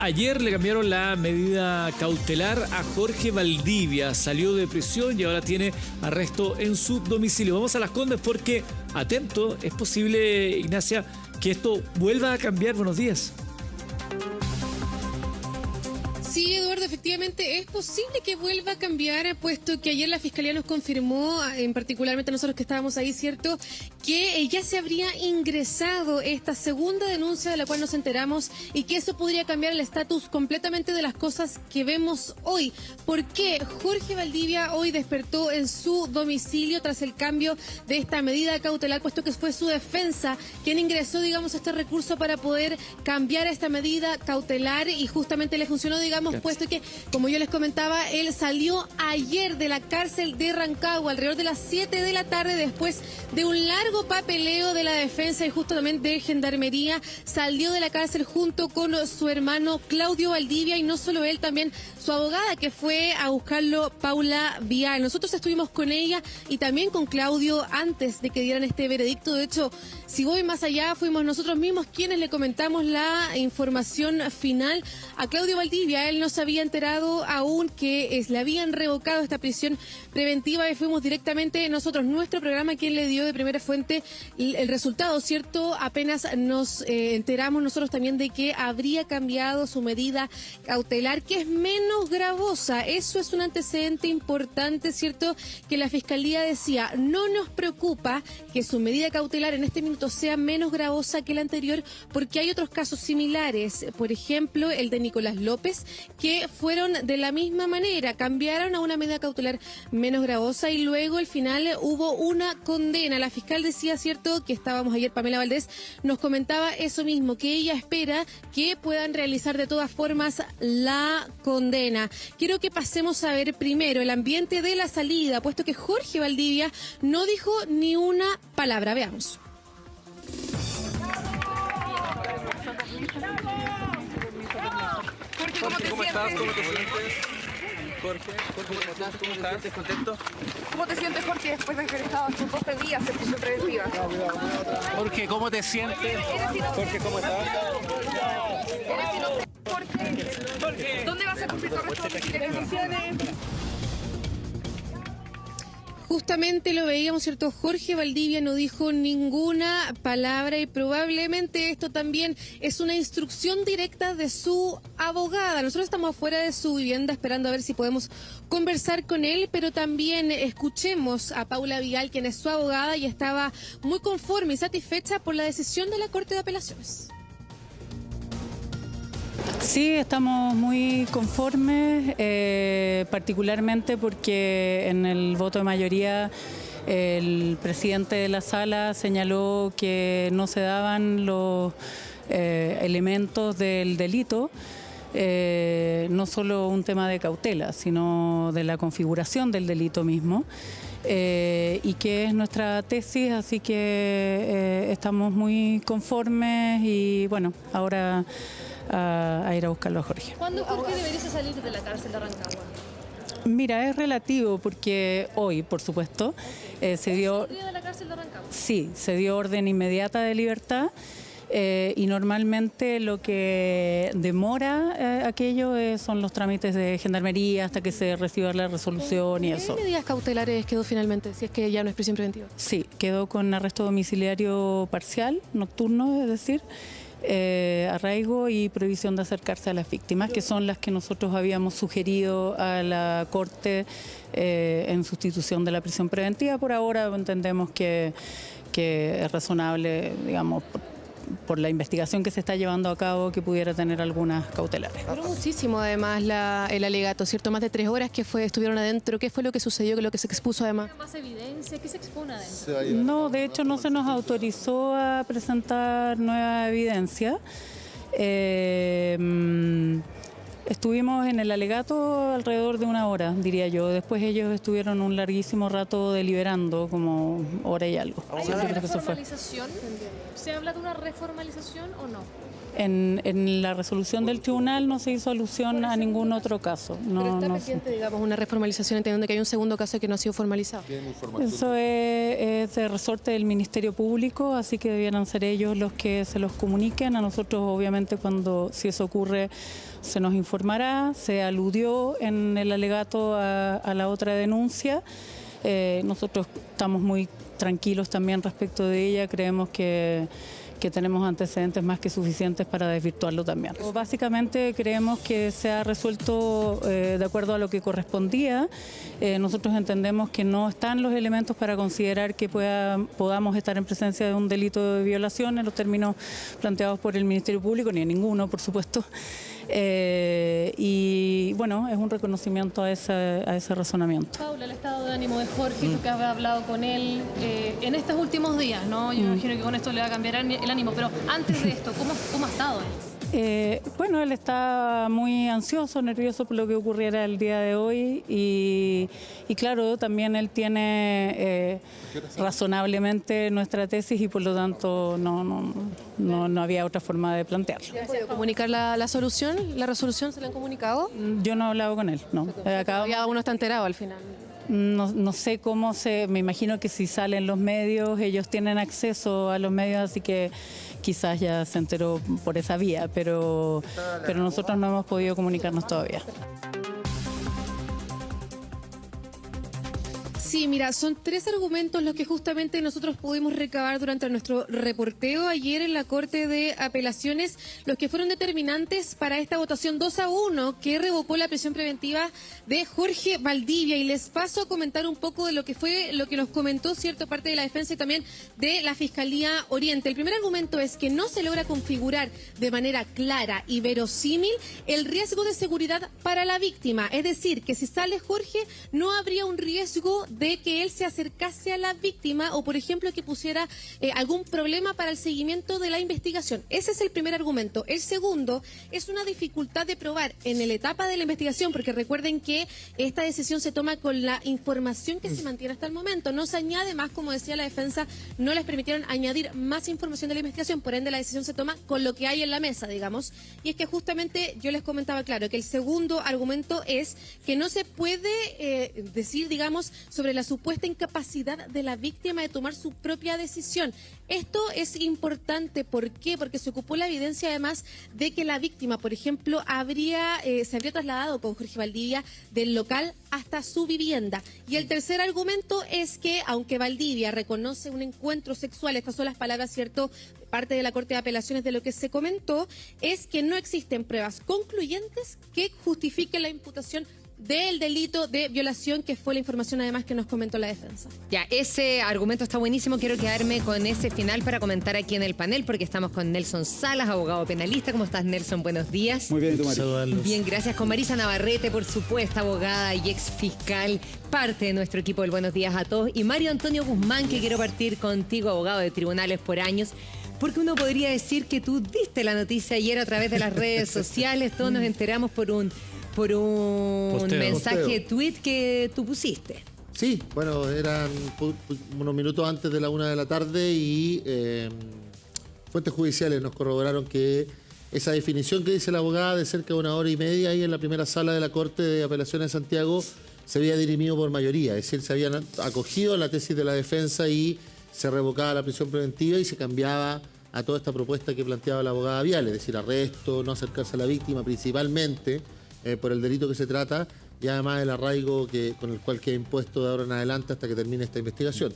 Ayer le cambiaron la medida cautelar a Jorge Valdivia. Salió de prisión y ahora tiene arresto en su domicilio. Vamos a Las Condes porque, atento, es posible, Ignacia, que esto vuelva a cambiar. Buenos días. Sí, Eduardo, efectivamente es posible que vuelva a cambiar, puesto que ayer la Fiscalía nos confirmó, en particularmente nosotros que estábamos ahí, ¿cierto?, que ya se habría ingresado esta segunda denuncia de la cual nos enteramos y que eso podría cambiar el estatus completamente de las cosas que vemos hoy. ¿Por qué? Jorge Valdivia hoy despertó en su domicilio tras el cambio de esta medida cautelar, puesto que fue su defensa quien ingresó, digamos, este recurso para poder cambiar esta medida cautelar y justamente le funcionó, digamos, puesto que, como yo les comentaba, él salió ayer de la cárcel de Rancagua alrededor de las 7 de la tarde después de un largo papeleo de la defensa y justo también de Gendarmería. Salió de la cárcel junto con su hermano Claudio Valdivia y no solo él, también su abogada que fue a buscarlo, Paula Vial. Nosotros estuvimos con ella y también con Claudio antes de que dieran este veredicto. De hecho, si voy más allá, fuimos nosotros mismos quienes le comentamos la información final a Claudio Valdivia. Él no se había enterado aún que le habían revocado esta prisión preventiva y fuimos directamente nosotros, nuestro programa, quien le dio de primera fuente el resultado, ¿cierto? Apenas nos enteramos nosotros también de que habría cambiado su medida cautelar, que es menos gravosa. Eso es un antecedente importante, ¿cierto? Que la Fiscalía decía, no nos preocupa que su medida cautelar en este minuto sea menos gravosa que la anterior, porque hay otros casos similares, por ejemplo, el de Nicolás López, que fueron de la misma manera, cambiaron a una medida cautelar menos gravosa y luego al final hubo una condena. La fiscal decía, cierto, que estábamos ayer, Pamela Valdés nos comentaba eso mismo, que ella espera que puedan realizar de todas formas la condena. Quiero que pasemos a ver primero el ambiente de la salida, puesto que Jorge Valdivia no dijo ni una palabra. Veamos. Jorge, ¿cómo estás? ¿Cómo te sientes? Jorge, ¿cómo estás? ¿Cómo te sientes? ¿Contento? ¿Cómo te sientes, Jorge, después de haber estado estos 12 días en prisión preventiva? Jorge, ¿cómo te sientes? Jorge, ¿cómo estás? Jorge, ¿dónde vas a cumplir tu arresto domiciliario? Justamente lo veíamos, ¿cierto? Jorge Valdivia no dijo ninguna palabra y probablemente esto también es una instrucción directa de su abogada. Nosotros estamos afuera de su vivienda esperando a ver si podemos conversar con él, pero también escuchemos a Paula Vial, quien es su abogada y estaba muy conforme y satisfecha por la decisión de la Corte de Apelaciones. Sí, estamos muy conformes, particularmente porque en el voto de mayoría el presidente de la sala señaló que no se daban los elementos del delito, no solo un tema de cautela, sino de la configuración del delito mismo. Y que es nuestra tesis, así que estamos muy conformes y bueno, ahora a ir a buscarlo a Jorge. ¿Cuándo Jorge debería salir de la cárcel de Rancagua? Mira, es relativo porque hoy, por supuesto, se dio... ¿Saldría de la cárcel de Rancagua? Sí, se dio orden inmediata de libertad. Y normalmente lo que demora aquello son los trámites de Gendarmería hasta que se reciba la resolución y eso. ¿Qué medidas cautelares quedó finalmente, si es que ya no es prisión preventiva? Sí, quedó con arresto domiciliario parcial, nocturno, es decir, arraigo y prohibición de acercarse a las víctimas, que son las que nosotros habíamos sugerido a la Corte en sustitución de la prisión preventiva. Por ahora entendemos que es razonable, digamos, por la investigación que se está llevando a cabo, que pudiera tener algunas cautelares. Duró muchísimo además el alegato, ¿cierto? Más de 3 horas que estuvieron adentro. ¿Qué fue lo que sucedió, lo que se expuso además? ¿Más evidencia? ¿Qué se expone adentro? No, de hecho no se nos autorizó a presentar nueva evidencia. Estuvimos en el alegato alrededor de 1 hora, diría yo. Después ellos estuvieron un larguísimo rato deliberando, como hora y algo. ¿Hay Sí, yo una creo que eso fue. reformalización? ¿Se habla de una reformalización o no? En la resolución del tribunal no se hizo alusión a ningún otro caso. No, Pero está no pendiente, digamos, una reformalización, entendiendo que hay un segundo caso que no ha sido formalizado. Eso es de resorte del Ministerio Público, así que debieran ser ellos los que se los comuniquen. A nosotros, obviamente, si eso ocurre, se nos informará. Se aludió en el alegato a la otra denuncia. Nosotros estamos muy tranquilos también respecto de ella. Creemos que tenemos antecedentes más que suficientes para desvirtuarlo también. Básicamente creemos que se ha resuelto de acuerdo a lo que correspondía. Nosotros entendemos que no están los elementos para considerar que podamos estar en presencia de un delito de violación en los términos planteados por el Ministerio Público, ni en ninguno, por supuesto. Y bueno, es un reconocimiento a ese razonamiento. Paula, el estado de ánimo de Jorge, tú que has hablado con él en estos últimos días, ¿no? Yo me imagino que con esto le va a cambiar el ánimo, pero antes de esto, ¿cómo ha estado él? Bueno, él está muy ansioso, nervioso por lo que ocurriera el día de hoy y claro, también él tiene razonablemente nuestra tesis y por lo tanto no había otra forma de plantearlo. ¿Ya han podido comunicar la solución? ¿La resolución se la han comunicado? Yo no he hablado con él, no. Todavía uno está enterado al final. No sé cómo me imagino que si salen los medios, ellos tienen acceso a los medios, así que quizás ya se enteró por esa vía, pero nosotros no hemos podido comunicarnos todavía. Sí, mira, son 3 argumentos los que justamente nosotros pudimos recabar durante nuestro reporteo ayer en la Corte de Apelaciones, los que fueron determinantes para esta votación 2-1 que revocó la prisión preventiva de Jorge Valdivia. Y les paso a comentar un poco de lo que nos comentó cierta parte de la defensa y también de la Fiscalía Oriente. El primer argumento es que no se logra configurar de manera clara y verosímil el riesgo de seguridad para la víctima. Es decir, que si sale Jorge no habría un riesgo de que él se acercase a la víctima o, por ejemplo, que pusiera algún problema para el seguimiento de la investigación. Ese es el primer argumento. El segundo es una dificultad de probar en la etapa de la investigación, porque recuerden que esta decisión se toma con la información que se mantiene hasta el momento. No se añade más, como decía la defensa, no les permitieron añadir más información de la investigación, por ende la decisión se toma con lo que hay en la mesa, digamos. Y es que justamente yo les comentaba, claro, que el segundo argumento es que no se puede decir, digamos, sobre la supuesta incapacidad de la víctima de tomar su propia decisión. Esto es importante, ¿por qué? Porque se ocupó la evidencia además de que la víctima, por ejemplo, se habría trasladado con Jorge Valdivia del local hasta su vivienda. Y el tercer argumento es que, aunque Valdivia reconoce un encuentro sexual, estas son las palabras, ¿cierto?, parte de la Corte de Apelaciones de lo que se comentó, es que no existen pruebas concluyentes que justifiquen la imputación del delito de violación, que fue la información además que nos comentó la defensa. Ya, ese argumento está buenísimo. Quiero quedarme con ese final para comentar aquí en el panel, porque estamos con Nelson Salas, abogado penalista. ¿Cómo estás, Nelson? Buenos días. Muy bien, ¿y tú, Mari? Bien, gracias. Con Marisa Navarrete, por supuesto, abogada y ex fiscal, parte de nuestro equipo del Buenos Días a Todos. Y Mario Antonio Guzmán, que quiero partir contigo, abogado de tribunales por años, porque uno podría decir que tú diste la noticia ayer a través de las redes sociales. Todos nos enteramos por un mensaje, tweet que tú pusiste. Sí, bueno, eran unos minutos antes de la 1 de la tarde y fuentes judiciales nos corroboraron que esa definición que dice la abogada de cerca de 1 hora y media ahí en la primera sala de la Corte de Apelaciones de Santiago se había dirimido por mayoría, es decir, se habían acogido a la tesis de la defensa y se revocaba la prisión preventiva y se cambiaba a toda esta propuesta que planteaba la abogada Vial, es decir, arresto, no acercarse a la víctima principalmente, por el delito que se trata y además el arraigo con el cual queda impuesto de ahora en adelante hasta que termine esta investigación.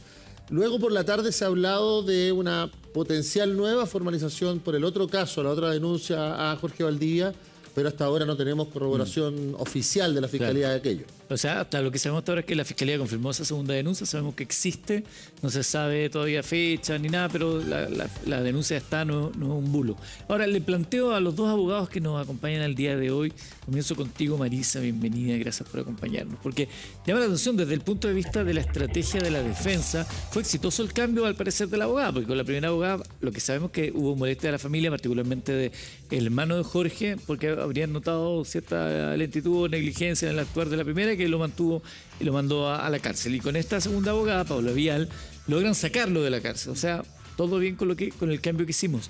Luego por la tarde se ha hablado de una potencial nueva formalización por el otro caso, la otra denuncia a Jorge Valdivia, pero hasta ahora no tenemos corroboración oficial de la Fiscalía de aquello. O sea, hasta lo que sabemos hasta ahora es que la Fiscalía confirmó esa segunda denuncia, sabemos que existe, no se sabe todavía fecha ni nada, pero la denuncia está, no es un bulo. Ahora, le planteo a los dos abogados que nos acompañan el día de hoy, comienzo contigo, Marisa, bienvenida, gracias por acompañarnos, porque llama la atención desde el punto de vista de la estrategia de la defensa. Fue exitoso el cambio, al parecer, de la abogada, porque con la primera abogada lo que sabemos es que hubo molestia de la familia, particularmente del hermano de Jorge, porque habrían notado cierta lentitud o negligencia en el actuar de la primera, que lo mantuvo y lo mandó a la cárcel. Y con esta segunda abogada, Paula Vial, logran sacarlo de la cárcel. O sea, todo bien con el cambio que hicimos.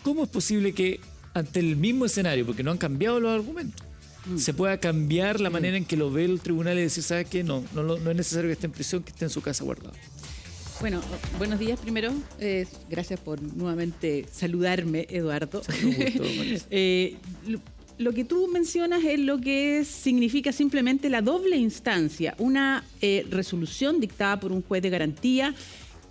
¿Cómo es posible que ante el mismo escenario, porque no han cambiado los argumentos, se pueda cambiar la manera en que lo ve el tribunal y decir, ¿sabes qué? No es necesario que esté en prisión, que esté en su casa guardado? Bueno, buenos días primero. Gracias por nuevamente saludarme, Eduardo. Un gusto, Marisa. Lo que tú mencionas es lo que significa simplemente la doble instancia. Una resolución dictada por un juez de garantía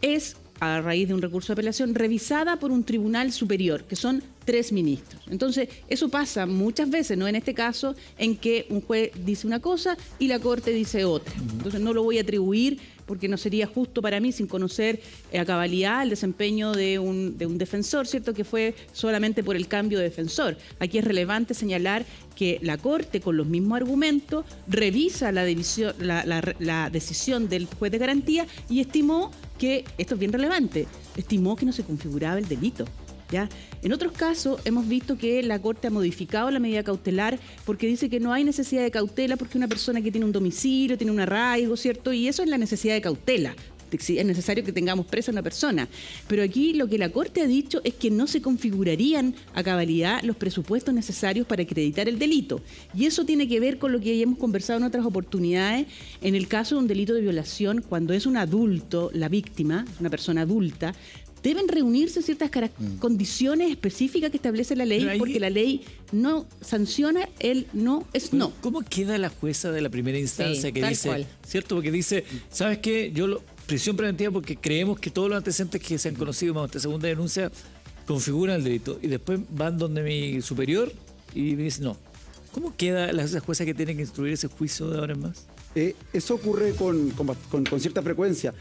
es, a raíz de un recurso de apelación, revisada por un tribunal superior, que son 3 ministros. Entonces, eso pasa muchas veces, ¿no? En este caso, en que un juez dice una cosa y la Corte dice otra. Entonces, no lo voy a atribuir porque no sería justo para mí, sin conocer a cabalidad el desempeño de un defensor, ¿cierto? Que fue solamente por el cambio de defensor. Aquí es relevante señalar que la Corte, con los mismos argumentos, revisa la decisión del juez de garantía y estimó que, esto es bien relevante, estimó que no se configuraba el delito. ¿Ya? En otros casos hemos visto que la Corte ha modificado la medida cautelar porque dice que no hay necesidad de cautela porque una persona que tiene un domicilio, tiene un arraigo, ¿cierto? Y eso es la necesidad de cautela. Es necesario que tengamos presa a una persona. Pero aquí lo que la Corte ha dicho es que no se configurarían a cabalidad los presupuestos necesarios para acreditar el delito. Y eso tiene que ver con lo que ya hemos conversado en otras oportunidades. En el caso de un delito de violación, cuando es un adulto, la víctima, una persona adulta, deben reunirse ciertas condiciones específicas que establece la ley, porque la ley no sanciona el no es no. ¿Cómo queda la jueza de la primera instancia que dice, cual. ¿cierto? Porque dice, ¿sabes qué? Prisión preventiva porque creemos que todos los antecedentes que se han conocido más esta segunda denuncia configuran el delito. Y después van donde mi superior y me dicen, no. ¿Cómo queda esa jueza que tiene que instruir ese juicio de ahora en más? Eso ocurre con cierta frecuencia.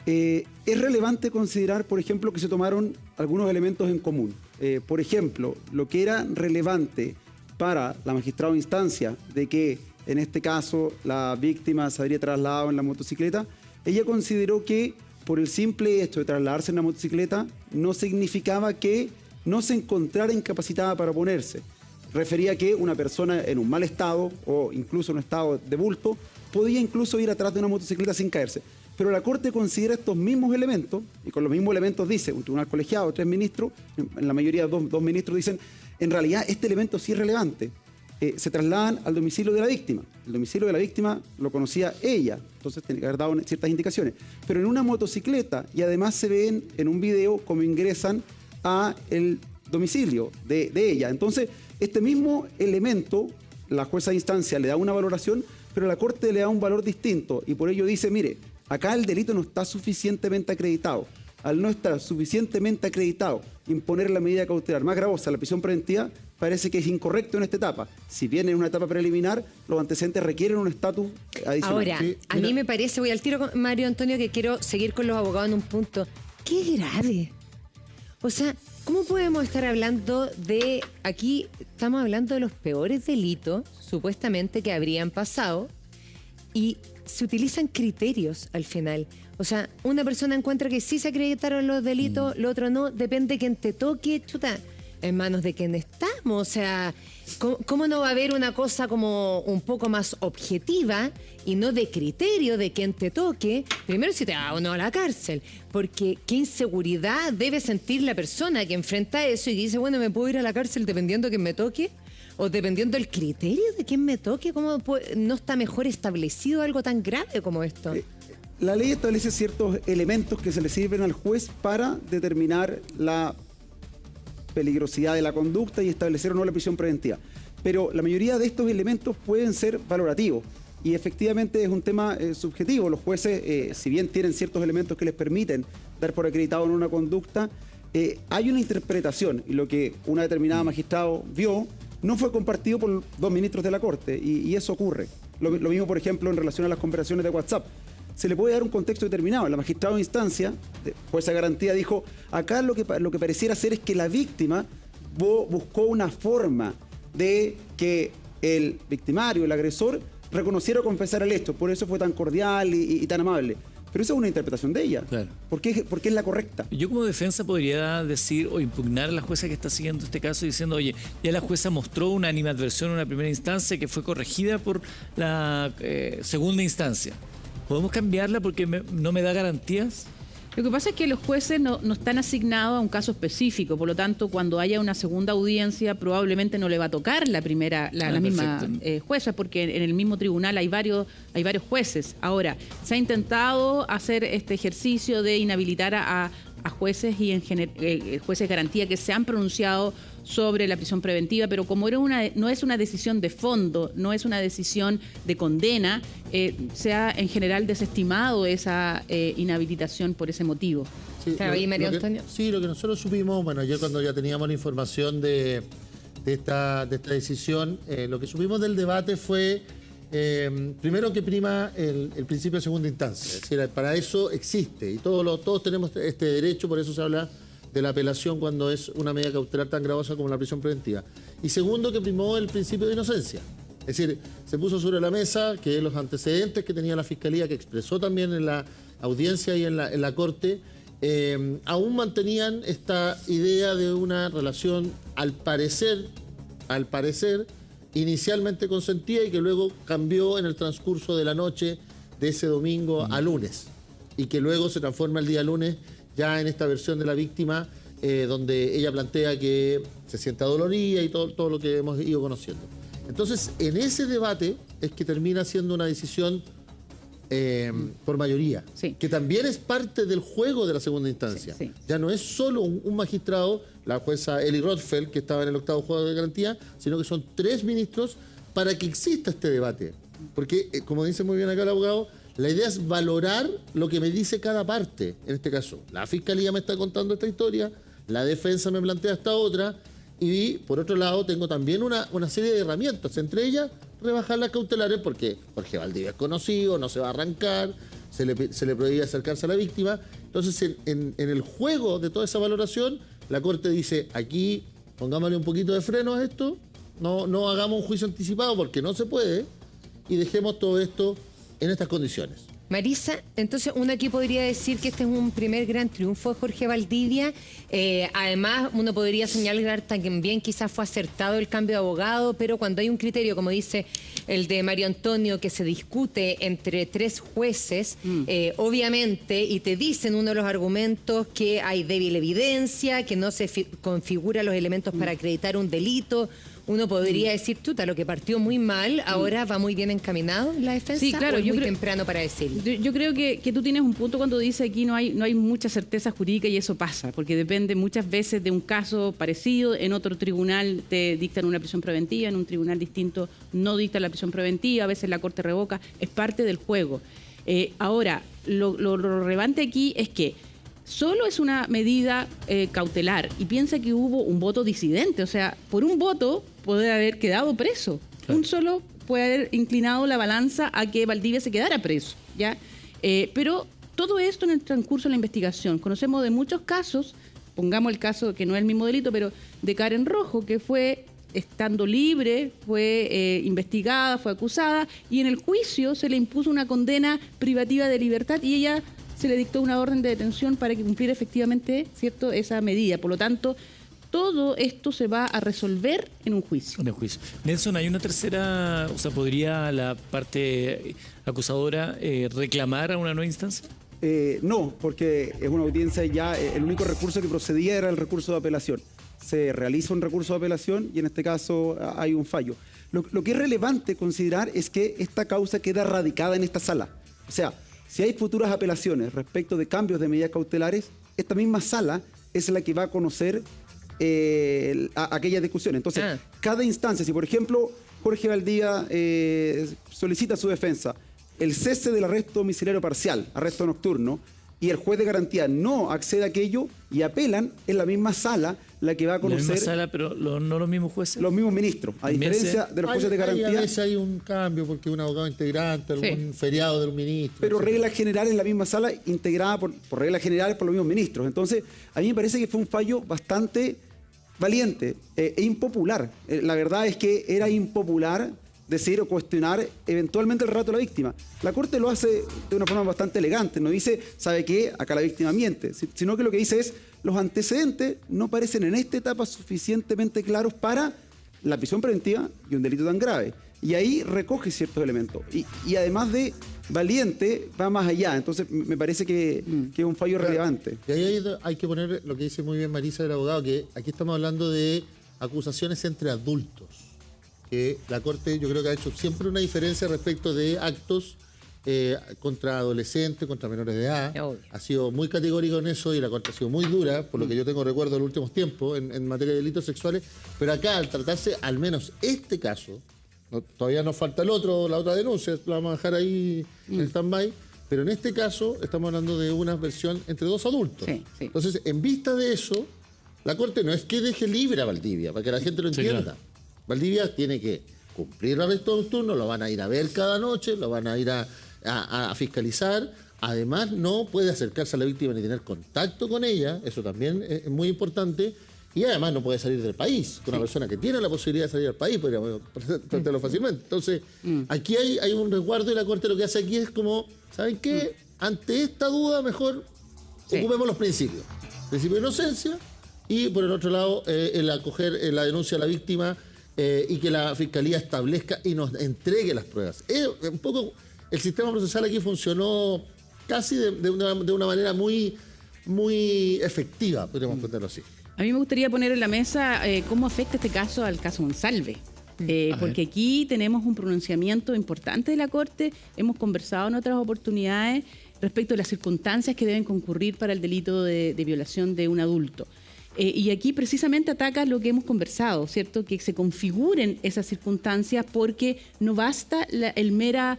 Es relevante considerar, por ejemplo, que se tomaron algunos elementos en común. Por ejemplo, lo que era relevante para la magistrada de instancia de que, en este caso, la víctima se habría trasladado en la motocicleta, ella consideró que por el simple hecho de trasladarse en la motocicleta no significaba que no se encontrara incapacitada para oponerse. Refería que una persona en un mal estado o incluso en un estado de bulto podía incluso ir atrás de una motocicleta sin caerse. Pero la Corte considera estos mismos elementos, y con los mismos elementos dice, un tribunal colegiado, 3 ministros, en la mayoría dos ministros dicen, en realidad este elemento sí es relevante. Se trasladan al domicilio de la víctima. El domicilio de la víctima lo conocía ella, entonces tiene que haber dado ciertas indicaciones. Pero en una motocicleta, y además se ven en un video cómo ingresan a el domicilio de ella. Entonces, este mismo elemento, la jueza de instancia le da una valoración, pero la Corte le da un valor distinto, y por ello dice, mire, acá el delito no está suficientemente acreditado. Al no estar suficientemente acreditado, imponer la medida cautelar más gravosa, la prisión preventiva, parece que es incorrecto en esta etapa. Si bien en una etapa preliminar, los antecedentes requieren un estatus adicional. Ahora, sí, a mí me parece, voy al tiro con Mario Antonio, que quiero seguir con los abogados en un punto. ¡Qué grave! O sea, ¿cómo podemos estar hablando de... Aquí estamos hablando de los peores delitos, supuestamente, que habrían pasado, y se utilizan criterios al final. O sea, una persona encuentra que sí se acreditaron los delitos, lo otro no, depende de quien te toque, chuta, en manos de quien estamos. O sea, ¿cómo no va a haber una cosa como un poco más objetiva y no de criterio de quien te toque? Primero, si te va o no a la cárcel, porque qué inseguridad debe sentir la persona que enfrenta eso y dice, bueno, me puedo ir a la cárcel dependiendo de quien me toque. O dependiendo del criterio de quién me toque, ¿cómo no está mejor establecido algo tan grave como esto? La ley establece ciertos elementos que se le sirven al juez para determinar la peligrosidad de la conducta y establecer o no la prisión preventiva. Pero la mayoría de estos elementos pueden ser valorativos y efectivamente es un tema subjetivo. Los jueces, si bien tienen ciertos elementos que les permiten dar por acreditado en una conducta, hay una interpretación y lo que una determinada magistrado vio no fue compartido por 2 ministros de la Corte y eso ocurre. Lo mismo, por ejemplo, en relación a las conversaciones de WhatsApp. Se le puede dar un contexto determinado. La magistrada de instancia, jueza de garantía, dijo, acá lo que pareciera ser es que la víctima buscó una forma de que el victimario, el agresor, reconociera o confesara el hecho. Por eso fue tan cordial y tan amable. Pero esa es una interpretación de ella. Claro. Porque es la correcta. Yo como defensa podría decir o impugnar a la jueza que está siguiendo este caso diciendo, oye, ya la jueza mostró una animadversión en una primera instancia que fue corregida por la segunda instancia. ¿Podemos cambiarla porque no me da garantías? Lo que pasa es que los jueces no están asignados a un caso específico, por lo tanto, cuando haya una segunda audiencia, probablemente no le va a tocar la misma jueza, porque en el mismo tribunal hay varios jueces. Ahora, se ha intentado hacer este ejercicio de inhabilitar a jueces y jueces de garantía que se han pronunciado sobre la prisión preventiva, pero como no es una decisión de fondo, no es una decisión de condena, se ha en general desestimado esa inhabilitación por ese motivo. Sí, Claro, ¿y María Antonia? lo que nosotros supimos, bueno, ayer cuando ya teníamos la información de esta decisión, lo que supimos del debate fue, primero que prima el principio de segunda instancia, es decir, para eso existe y todos tenemos este derecho, por eso se habla de la apelación cuando es una medida cautelar tan gravosa como la prisión preventiva. Y segundo, que primó el principio de inocencia. Es decir, se puso sobre la mesa que los antecedentes que tenía la Fiscalía, que expresó también en la audiencia y en la Corte, aún mantenían esta idea de una relación, al parecer, inicialmente consentida y que luego cambió en el transcurso de la noche de ese domingo a lunes. Y que luego se transforma el día lunes ya en esta versión de la víctima, donde ella plantea que se siente dolorida y todo lo que hemos ido conociendo. Entonces, en ese debate es que termina siendo una decisión por mayoría, Sí. que también es parte del juego de la segunda instancia. Sí. Ya no es solo un magistrado, la jueza Eli Rothfeld, que estaba en el octavo juego de garantía, sino que son 3 ministros para que exista este debate. Porque, como dice muy bien acá el abogado, la idea es valorar lo que me dice cada parte. En este caso, la Fiscalía me está contando esta historia, la defensa me plantea esta otra, y por otro lado tengo también una serie de herramientas, entre ellas rebajar las cautelares porque Jorge Valdivia es conocido, no se va a arrancar, se le prohíbe acercarse a la víctima. Entonces, en el juego de toda esa valoración, la Corte dice, aquí pongámosle un poquito de freno a esto, no hagamos un juicio anticipado porque no se puede, y dejemos todo esto en estas condiciones. Marisa, entonces uno aquí podría decir que este es un primer gran triunfo de Jorge Valdivia. Además, uno podría señalar también quizás fue acertado el cambio de abogado, pero cuando hay un criterio, como dice el de Mario Antonio, que se discute entre 3 jueces, obviamente, y te dicen uno de los argumentos que hay débil evidencia, que no se configura los elementos para acreditar un delito. Uno podría decir, tuta, lo que partió muy mal, ahora va muy bien encaminado la defensa. Sí, claro, ¿o es yo muy creo- temprano para decirlo? Yo creo que tú tienes un punto cuando dice aquí no hay mucha certeza jurídica, y eso pasa, porque depende muchas veces de un caso parecido, en otro tribunal te dictan una prisión preventiva, en un tribunal distinto no dictan la prisión preventiva, a veces la Corte revoca, es parte del juego. Ahora, lo relevante aquí es que solo es una medida cautelar, y piensa que hubo un voto disidente, o sea, por un voto puede haber quedado preso. Claro. Un solo puede haber inclinado la balanza a que Valdivia se quedara preso, ¿ya? Pero todo esto en el transcurso de la investigación. Conocemos de muchos casos, pongamos el caso que no es el mismo delito, pero de Karen Rojo, que fue estando libre, fue investigada, fue acusada, y en el juicio se le impuso una condena privativa de libertad y ella se le dictó una orden de detención para que cumpliera efectivamente, ¿cierto?, esa medida. Por lo tanto, todo esto se va a resolver en un juicio. En el juicio. Nelson, ¿hay una tercera, o sea, podría la parte acusadora reclamar a una nueva instancia? No, porque es una audiencia ya, el único recurso que procedía era el recurso de apelación. Se realiza un recurso de apelación y en este caso hay un fallo. Lo que es relevante considerar es que esta causa queda radicada en esta sala. O sea, si hay futuras apelaciones respecto de cambios de medidas cautelares, esta misma sala es la que va a conocer aquella discusión. Entonces, cada instancia, si por ejemplo Jorge Valdivia solicita a su defensa el cese del arresto domiciliario parcial, arresto nocturno, y el juez de garantía no accede a aquello y apelan, en la misma sala la que va a La misma conocer sala, pero no los mismos jueces. los mismos ministros, a También diferencia de los jueces de A garantía. veces hay un cambio porque un abogado integrante, algún feriado del ministro. Pero etcétera. regla general en la misma sala, integrada por regla general por los mismos ministros. Entonces, a mí me parece que fue un fallo bastante valiente e impopular. La verdad es que era impopular decir o cuestionar eventualmente el relato de la víctima. La Corte lo hace de una forma bastante elegante. No dice, ¿sabe qué? Acá la víctima miente. Sino que lo que dice es, los antecedentes no parecen en esta etapa suficientemente claros para la prisión preventiva y un delito tan grave. Y ahí recoge ciertos elementos. Y además de valiente, va más allá. Entonces, me parece que es un fallo relevante. Y ahí hay que poner lo que dice muy bien Marisa, el abogado, que aquí estamos hablando de acusaciones entre adultos. Que la Corte yo creo que ha hecho siempre una diferencia respecto de actos contra adolescentes, contra menores de edad. Obvio. Ha sido muy categórico en eso y la Corte ha sido muy dura, por lo que yo tengo recuerdo en los últimos tiempos en materia de delitos sexuales. Pero acá, al tratarse al menos este caso, todavía nos falta la otra denuncia, la vamos a dejar ahí en stand-by, pero en este caso estamos hablando de una versión entre dos adultos. Sí, sí. Entonces, en vista de eso, la Corte no es que deje libre a Valdivia, para que la gente lo entienda. claro. Valdivia tiene que cumplir el arresto nocturno, lo van a ir a ver cada noche, lo van a ir a fiscalizar. Además, no puede acercarse a la víctima ni tener contacto con ella, eso también es muy importante. Y además no puede salir del país. Una persona que tiene la posibilidad de salir del país, podríamos tratarlo fácilmente. Entonces, aquí hay un resguardo y la Corte lo que hace aquí es como, ¿saben qué? Ante esta duda, mejor ocupemos los principios. Principio de inocencia y, por el otro lado, el acoger la denuncia a la víctima y que la Fiscalía establezca y nos entregue las pruebas. Un poco, el sistema procesal aquí funcionó casi de una manera muy efectiva, podríamos ponerlo así. A mí me gustaría poner en la mesa cómo afecta este caso al caso Monsalve. Porque aquí tenemos un pronunciamiento importante de la Corte, hemos conversado en otras oportunidades respecto a las circunstancias que deben concurrir para el delito de violación de un adulto. Y aquí precisamente ataca lo que hemos conversado, ¿cierto? Que se configuren esas circunstancias porque no basta el mera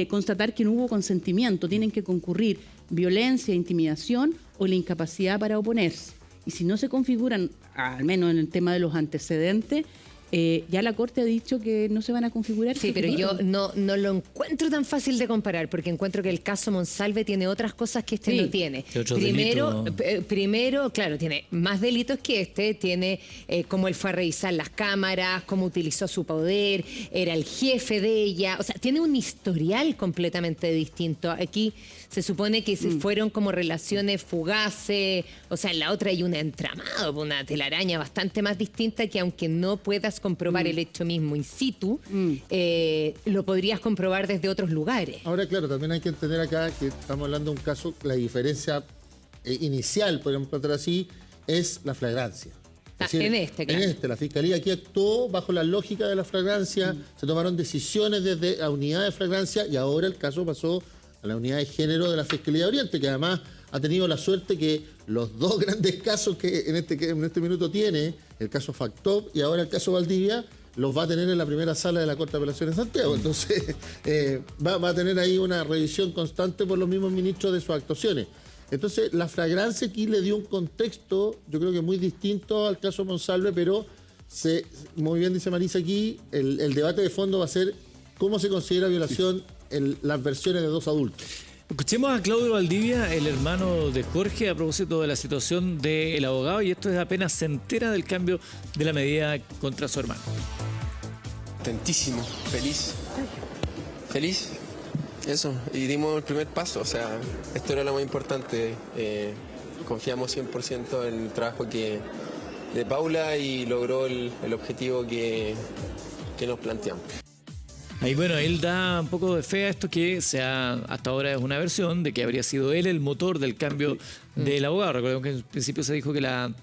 constatar que no hubo consentimiento, tienen que concurrir violencia, intimidación o la incapacidad para oponerse. Y si no se configuran, al menos en el tema de los antecedentes, ya la Corte ha dicho que no se van a configurar. Sí, pero yo no lo encuentro tan fácil de comparar, porque encuentro que el caso Monsalve tiene otras cosas que este no tiene. Primero, claro, tiene más delitos que este, tiene cómo él fue a revisar las cámaras, cómo utilizó su poder, era el jefe de ella, o sea, tiene un historial completamente distinto. Aquí se supone que se fueron como relaciones fugaces, o sea, en la otra hay un entramado, una telaraña bastante más distinta que aunque no puedas comprobar el hecho mismo in situ, lo podrías comprobar desde otros lugares. Ahora, claro, también hay que entender acá que estamos hablando de un caso, la diferencia inicial, podríamos tratar así, es la flagrancia. Es decir, la Fiscalía aquí actuó bajo la lógica de la flagrancia, se tomaron decisiones desde la unidad de flagrancia y ahora el caso pasó a la unidad de género de la Fiscalía de Oriente, que además ha tenido la suerte que los dos grandes casos que en este minuto tiene, el caso Factop y ahora el caso Valdivia, los va a tener en la primera sala de la Corte de Apelaciones de Santiago. Entonces, va a tener ahí una revisión constante por los mismos ministros de sus actuaciones. Entonces, la flagrancia aquí le dio un contexto, yo creo que muy distinto al caso Monsalve, pero muy bien dice Marisa aquí, el debate de fondo va a ser cómo se considera violación las versiones de dos adultos. Escuchemos a Claudio Valdivia, el hermano de Jorge, a propósito de la situación del abogado, y esto es apenas se entera del cambio de la medida contra su hermano. Contentísimo, feliz, eso, y dimos el primer paso, o sea, esto era lo más importante, confiamos 100% en el trabajo de Paula y logró el objetivo que nos planteamos. Ahí, bueno, él da un poco de fe a esto que hasta ahora es una versión de que habría sido él el motor del cambio del abogado. Recordemos que en principio se dijo que la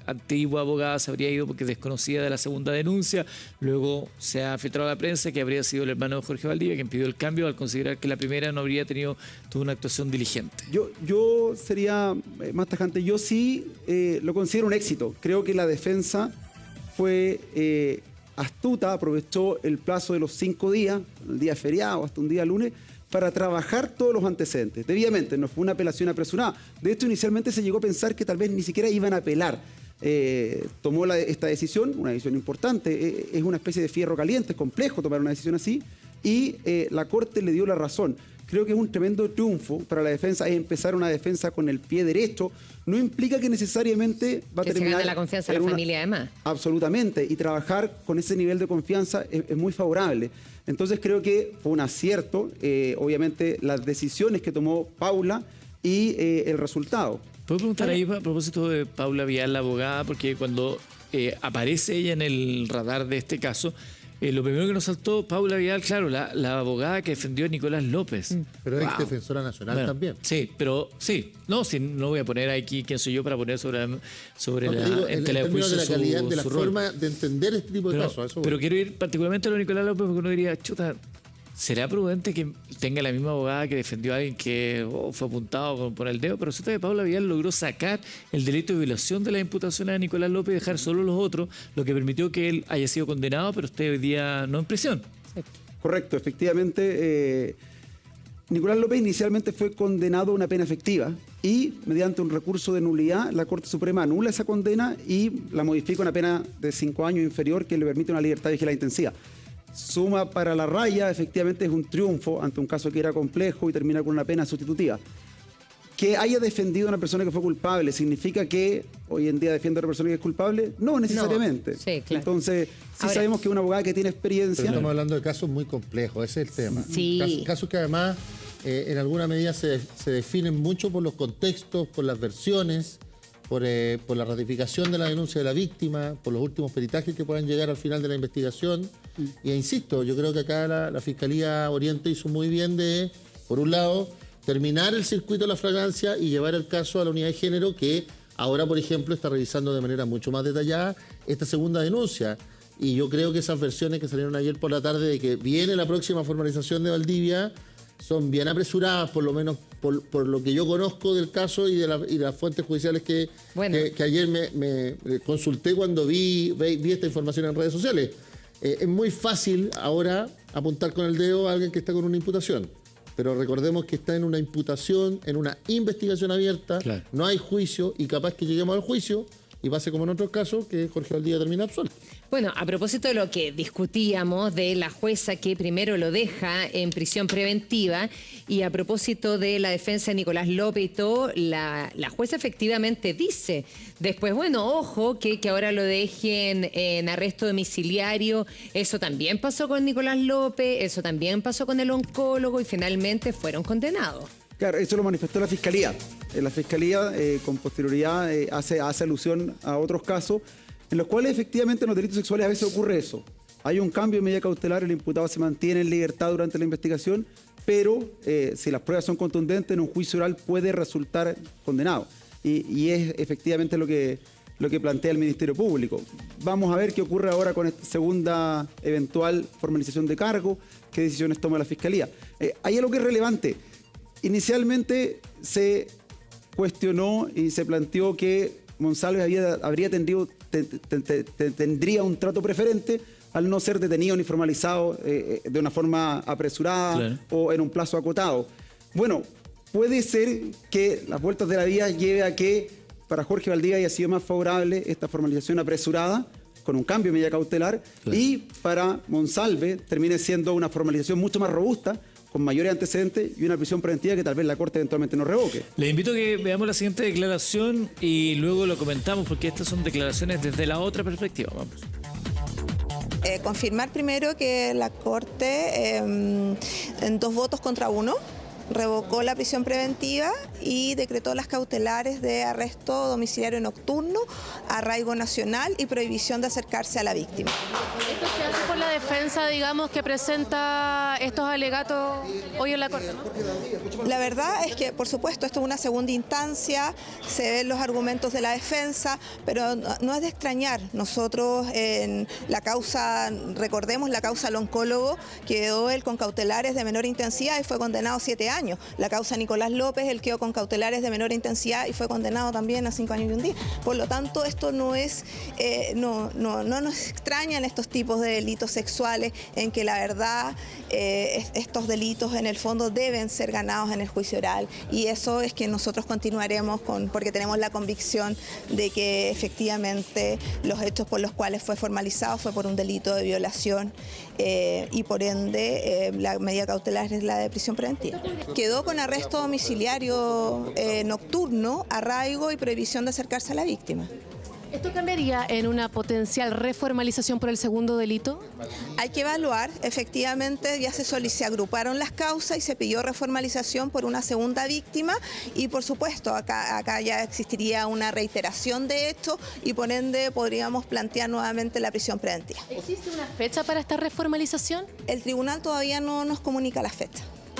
antigua abogada se habría ido porque desconocía de la segunda denuncia. Luego se ha filtrado a la prensa que habría sido el hermano de Jorge Valdivia quien pidió el cambio al considerar que la primera no habría tenido toda una actuación diligente. Yo sería más tajante. Yo sí lo considero un éxito. Creo que la defensa fue astuta, aprovechó el plazo de los 5 días, el día feriado hasta un día lunes, para trabajar todos los antecedentes. Debidamente, no fue una apelación apresurada. De hecho, inicialmente se llegó a pensar que tal vez ni siquiera iban a apelar. Tomó esta decisión, una decisión importante, es una especie de fierro caliente, es complejo tomar una decisión así, y la Corte le dio la razón. Creo que es un tremendo triunfo para la defensa, es empezar una defensa con el pie derecho. No implica que necesariamente va a terminar... Que se gane la confianza de la familia además. Absolutamente, y trabajar con ese nivel de confianza es muy favorable. Entonces creo que fue un acierto, obviamente, las decisiones que tomó Paula y el resultado. ¿Puedo preguntar ahí a propósito de Paula Vial, la abogada? Porque cuando aparece ella en el radar de este caso, lo primero que nos saltó, Paula Vidal, claro, la abogada que defendió a Nicolás López. Pero es defensora nacional Bueno, también. Sí, pero sí. No voy a poner aquí quién soy yo para poner sobre No, la te digo, en en tela de términos juicio de la calidad, de la su rol. forma de entender este tipo de casos. a eso voy. Pero quiero ir particularmente a lo de Nicolás López porque uno diría, chuta, ¿será prudente que tenga la misma abogada que defendió a alguien que fue apuntado por el dedo? Pero resulta que Paula Vidal logró sacar el delito de violación de las imputaciones a Nicolás López y dejar solo los otros, lo que permitió que él haya sido condenado, pero esté hoy día no en prisión. Correcto, efectivamente. Nicolás López inicialmente fue condenado a una pena efectiva y mediante un recurso de nulidad la Corte Suprema anula esa condena y la modifica a una pena de 5 años inferior que le permite una libertad vigilada intensiva. Suma para la raya, efectivamente es un triunfo ante un caso que era complejo y termina con una pena sustitutiva. Que haya defendido a una persona que fue culpable, ¿significa que hoy en día defiende a una persona que es culpable? No necesariamente. No, sí, claro. Entonces, sí Ahora, sabemos que una abogada que tiene experiencia... Pero estamos hablando de casos muy complejos, ese es el tema. Sí. Casos que además en alguna medida se definen mucho por los contextos, por las versiones, por la ratificación de la denuncia de la víctima, por los últimos peritajes que puedan llegar al final de la investigación. Y insisto, yo creo que acá la Fiscalía Oriente hizo muy bien de, por un lado, terminar el circuito de la flagrancia y llevar el caso a la unidad de género que ahora, por ejemplo, está revisando de manera mucho más detallada esta segunda denuncia. Y yo creo que esas versiones que salieron ayer por la tarde de que viene la próxima formalización de Valdivia son bien apresuradas, por lo menos por lo que yo conozco del caso y de las fuentes judiciales que ayer me consulté cuando vi esta información en redes sociales. Es muy fácil ahora apuntar con el dedo a alguien que está con una imputación. Pero recordemos que está en una imputación, en una investigación abierta, claro. No hay juicio y capaz que lleguemos al juicio y pase como en otros casos que Jorge Valdivia termina absuelto. Bueno, a propósito de lo que discutíamos de la jueza que primero lo deja en prisión preventiva y a propósito de la defensa de Nicolás López y todo, la jueza efectivamente dice después, bueno, ojo, que ahora lo dejen en arresto domiciliario. Eso también pasó con Nicolás López, eso también pasó con el oncólogo y finalmente fueron condenados. Claro, eso lo manifestó la Fiscalía. La Fiscalía, con posterioridad, hace alusión a otros casos en los cuales efectivamente en los delitos sexuales a veces ocurre eso. Hay un cambio en medida cautelar, el imputado se mantiene en libertad durante la investigación, pero si las pruebas son contundentes, en un juicio oral puede resultar condenado. Y es efectivamente lo que plantea el Ministerio Público. Vamos a ver qué ocurre ahora con esta segunda eventual formalización de cargo, qué decisiones toma la Fiscalía. Hay algo que es relevante. Inicialmente se cuestionó y se planteó que Monsalve tendría un trato preferente al no ser detenido ni formalizado de una forma apresurada, claro, o en un plazo acotado. Bueno, puede ser que las vueltas de la vida lleve a que para Jorge Valdivia haya sido más favorable esta formalización apresurada, con un cambio de medida cautelar, claro, y para Monsalve termine siendo una formalización mucho más robusta, con mayores antecedentes y una prisión preventiva que tal vez la Corte eventualmente no revoque. Les invito a que veamos la siguiente declaración y luego lo comentamos porque estas son declaraciones desde la otra perspectiva. Vamos. Confirmar primero que la Corte, en 2 votos contra 1, revocó la prisión preventiva y decretó las cautelares de arresto domiciliario nocturno, arraigo nacional y prohibición de acercarse a la víctima. ¿Esto se hace por la defensa, digamos, que presenta estos alegatos hoy en la Corte, ¿no? La verdad es que, por supuesto, esto es una segunda instancia, se ven los argumentos de la defensa, pero no es de extrañar. Nosotros en la causa, recordemos la causa al oncólogo, quedó él con cautelares de menor intensidad y fue condenado a 7 años. La causa Nicolás López, él quedó con cautelares de menor intensidad y fue condenado también a 5 años y 1 día. Por lo tanto, esto no es, no nos extrañan estos tipos de delitos sexuales en que la verdad estos delitos en el fondo deben ser ganados en el juicio oral, y eso es que nosotros continuaremos porque tenemos la convicción de que efectivamente los hechos por los cuales fue formalizado fue por un delito de violación y por ende la medida cautelar es la de prisión preventiva. Quedó con arresto domiciliario nocturno, arraigo y prohibición de acercarse a la víctima. ¿Esto cambiaría en una potencial reformalización por el segundo delito? Hay que evaluar, efectivamente ya se agruparon las causas y se pidió reformalización por una segunda víctima y por supuesto acá ya existiría una reiteración de hecho y por ende podríamos plantear nuevamente la prisión preventiva. ¿Existe una fecha para esta reformalización? El tribunal todavía no nos comunica la fecha.